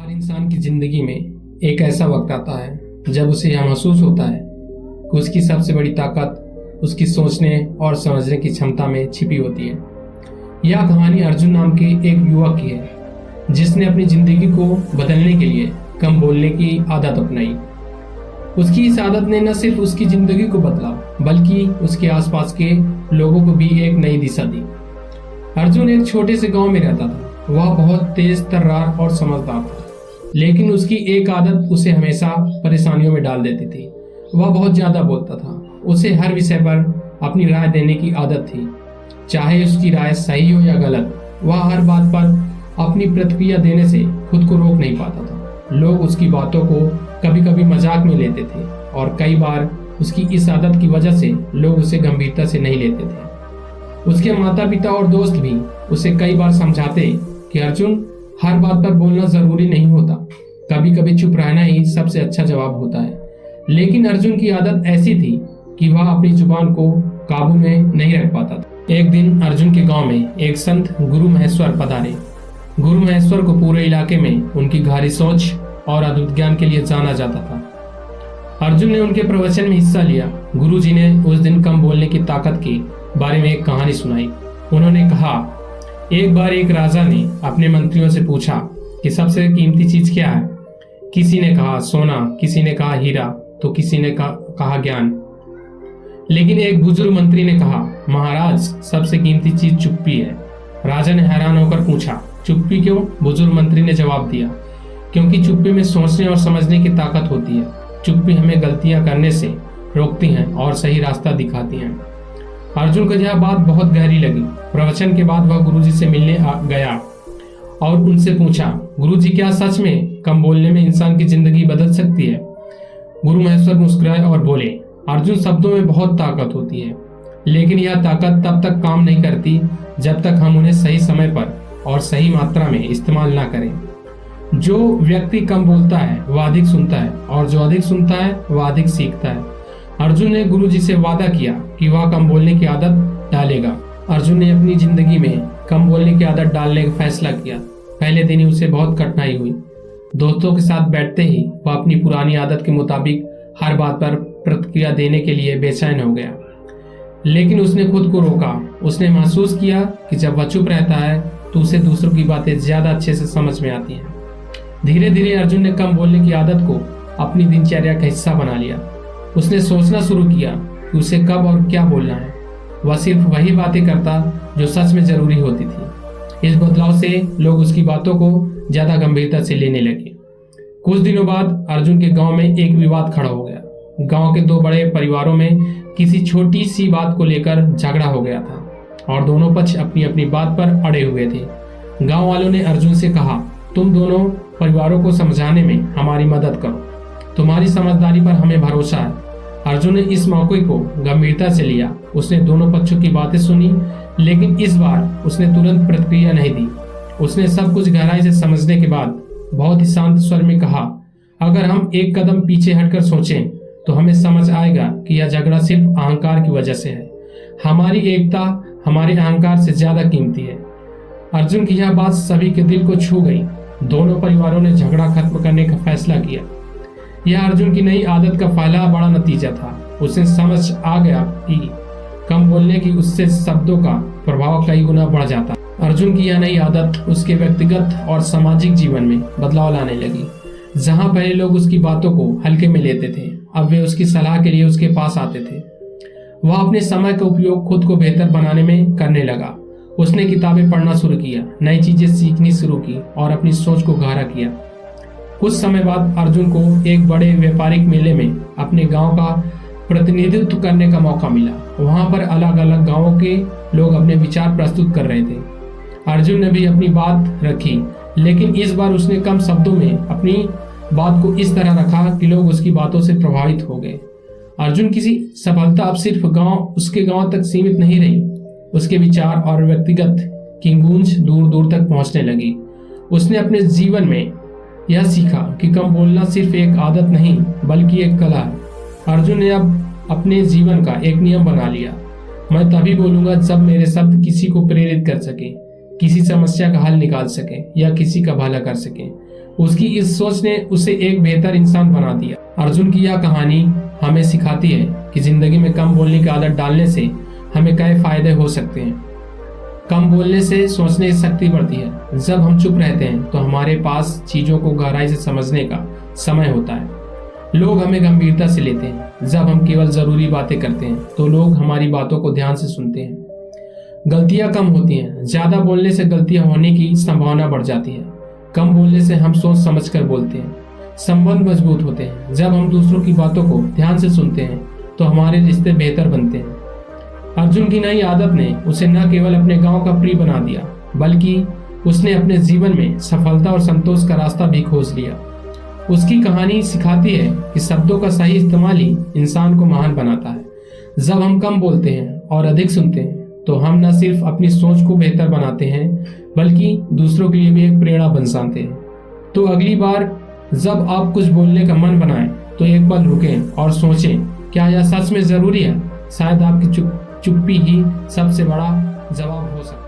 हर इंसान की जिंदगी में एक ऐसा वक्त आता है जब उसे यह महसूस होता है कि उसकी सबसे बड़ी ताकत उसकी सोचने और समझने की क्षमता में छिपी होती है। यह कहानी अर्जुन नाम के एक युवक की है जिसने अपनी जिंदगी को बदलने के लिए कम बोलने की आदत अपनाई। उसकी इस आदत ने न सिर्फ उसकी जिंदगी को बदला बल्कि उसके आसपास के लोगों को भी एक नई दिशा दी। अर्जुन एक छोटे से गांव में रहता था। वह बहुत तेज तर्रार और समझदार था, लेकिन उसकी एक आदत उसे हमेशा परेशानियों में डाल देती थी। वह बहुत ज्यादा बोलता था। उसे हर विषय पर अपनी राय देने की आदत थी, चाहे उसकी राय सही हो या गलत। वह हर बात पर अपनी प्रतिक्रिया देने से खुद को रोक नहीं पाता था। लोग उसकी बातों को कभी कभी मजाक में लेते थे और कई बार उसकी इस आदत की वजह से लोग उसे गंभीरता से नहीं लेते थे। उसके माता पिता और दोस्त भी उसे कई बार समझाते कि अर्जुन, हर बात पर बोलना जरूरी नहीं होता, कभी कभी चुप रहना ही सबसे अच्छा जवाब होता है। लेकिन अर्जुन की आदत ऐसी थी कि वह अपनी जुबान को काबू में नहीं रख पाता था। एक दिन अर्जुन के गांव में एक संत गुरु महेश्वर पधारे। गुरु महेश्वर को पूरे इलाके में उनकी गहरी सोच और अद्भुत ज्ञान के लिए जाना जाता था। अर्जुन ने उनके प्रवचन में हिस्सा लिया। गुरु जी ने उस दिन कम बोलने की ताकत के बारे में एक कहानी सुनाई। उन्होंने कहा, एक बार एक राजा ने अपने मंत्रियों से पूछा कि सबसे कीमती चीज क्या है। किसी ने कहा सोना, किसी ने कहा हीरा, तो किसी ने कहा ज्ञान। लेकिन एक बुजुर्ग मंत्री ने कहा, महाराज, सबसे कीमती चीज चुप्पी है। राजा ने हैरान होकर पूछा, चुप्पी क्यों? बुजुर्ग मंत्री ने जवाब दिया, क्योंकि चुप्पी में सोचने और समझने की ताकत होती है। चुप्पी हमें गलतियां करने से रोकती हैं और सही रास्ता दिखाती हैं। अर्जुन को यह बात बहुत गहरी लगी। प्रवचन के बाद वह गुरुजी से मिलने गया और उनसे पूछा, गुरुजी, क्या सच में कम बोलने में इंसान की जिंदगी बदल सकती है? गुरु महेश्वर मुस्कुराए और बोले, अर्जुन, शब्दों में बहुत ताकत होती है, लेकिन यह ताकत तब तक काम नहीं करती जब तक हम उन्हें सही समय पर और सही मात्रा में इस्तेमाल ना करें। जो व्यक्ति कम बोलता है वह अधिक सुनता है और जो अधिक सुनता है वह अधिक सीखता है। अर्जुन ने गुरुजी से वादा किया कि वह कम बोलने की आदत डालेगा। अर्जुन ने अपनी जिंदगी में कम बोलने की आदत डालने का फैसला किया। पहले दिन ही उसे बहुत कठिनाई हुई। दोस्तों के साथ बैठते ही वह अपनी पुरानी आदत के मुताबिक हर बात पर प्रतिक्रिया देने के लिए बेचैन हो गया, लेकिन उसने खुद को रोका। उसने महसूस किया कि जब वह चुप रहता है तो उसे दूसरों की बातें ज्यादा अच्छे से समझ में आती हैं। धीरे धीरे अर्जुन ने कम बोलने की आदत को अपनी दिनचर्या का हिस्सा बना लिया। उसने सोचना शुरू किया कि उसे कब और क्या बोलना है। वह सिर्फ वही बातें करता जो सच में जरूरी होती थी। इस बदलाव से लोग उसकी बातों को ज्यादा गंभीरता से लेने लगे। कुछ दिनों बाद अर्जुन के गांव में एक विवाद खड़ा हो गया। गांव के दो बड़े परिवारों में किसी छोटी सी बात को लेकर झगड़ा हो गया था और दोनों पक्ष अपनी अपनी बात पर अड़े हुए थे। गांव वालों ने अर्जुन से कहा, तुम दोनों परिवारों को समझाने में हमारी मदद करो, तुम्हारी समझदारी पर हमें भरोसा है। अर्जुन ने इस मौके को गंभीरता से लिया। उसने दोनों पक्षों की बातें सुनी, लेकिन इस बार उसने तुरंत प्रतिक्रिया नहीं दी। उसने सब कुछ गहराई से समझने के बाद बहुत ही शांत स्वर में कहा, अगर हम एक कदम पीछे हटकर सोचें तो हमें समझ आएगा कि यह झगड़ा सिर्फ अहंकार की वजह से है। हमारी एकता हमारे अहंकार से ज्यादा कीमती है। अर्जुन की यह बात सभी के दिल को छू गई। दोनों परिवारों ने झगड़ा खत्म करने का फैसला किया। यह अर्जुन की नई आदत का पहला बड़ा नतीजा था। उसे समझ आ गया कि कम बोलने की उससे शब्दों का प्रभाव कई गुना बढ़ जाता। अर्जुन की यह नई आदत उसके व्यक्तिगत और सामाजिक जीवन में बदलाव लाने लगी। जहां पहले लोग उसकी बातों को हल्के में लेते थे, अब वे उसकी सलाह के लिए उसके पास आते थे। वह अपने समय का उपयोग खुद को बेहतर बनाने में करने लगा। उसने किताबें पढ़ना शुरू किया, नई चीजें सीखनी शुरू की और अपनी सोच को गहरा किया। कुछ समय बाद अर्जुन को एक बड़े व्यापारिक मेले में अपने गांव का प्रतिनिधित्व करने का मौका मिला। वहां पर अलग अलग गांवों के लोग अपने विचार प्रस्तुत कर रहे थे। अर्जुन ने भी अपनी बात रखी, लेकिन इस बार उसने कम शब्दों में अपनी बात को इस तरह रखा कि लोग उसकी बातों से प्रभावित हो गए। अर्जुन की सफलता अब सिर्फ उसके गांव तक सीमित नहीं रही। उसके विचार और व्यक्तिगत की गूंज दूर दूर तक पहुंचने लगी। उसने अपने जीवन में यह सीखा कि कम बोलना सिर्फ एक आदत नहीं बल्कि एक कला है। अर्जुन ने अब अपने जीवन का एक नियम बना लिया, मैं तभी बोलूंगा जब मेरे शब्द किसी को प्रेरित कर सके, किसी समस्या का हल निकाल सके या किसी का भला कर सके। उसकी इस सोच ने उसे एक बेहतर इंसान बना दिया। अर्जुन की यह कहानी हमें सिखाती है कि जिंदगी में कम बोलने की आदत डालने से हमें कई फायदे हो सकते हैं। कम बोलने से सोचने की शक्ति बढ़ती है। जब हम चुप रहते हैं तो हमारे पास चीजों को गहराई से समझने का समय होता है। लोग हमें गंभीरता से लेते हैं। जब हम केवल जरूरी बातें करते हैं तो लोग हमारी बातों को ध्यान से सुनते हैं। गलतियां कम होती हैं। ज्यादा बोलने से गलतियां होने की संभावना बढ़ जाती है। कम बोलने से हम सोच समझकर बोलते हैं। संबंध मजबूत होते हैं। जब हम दूसरों की बातों को ध्यान से सुनते हैं तो हमारे रिश्ते बेहतर बनते हैं। अर्जुन की नई आदत ने उसे न केवल अपने गांव का प्रिय बना दिया, बल्कि उसने अपने जीवन में सफलता और संतोष का रास्ता भी खोज लिया। उसकी कहानी सिखाती है कि शब्दों का सही इस्तेमाल ही इंसान को महान बनाता है। जब हम कम बोलते हैं और अधिक सुनते हैं तो हम न सिर्फ अपनी सोच को बेहतर बनाते हैं, बल्कि दूसरों के लिए भी एक प्रेरणा बन जाते हैं। तो अगली बार जब आप कुछ बोलने का मन बनाएं तो एक पल रुकें और सोचें, क्या यह सच में जरूरी है? शायद आपकी चुप्पी ही सबसे बड़ा जवाब हो सकता है।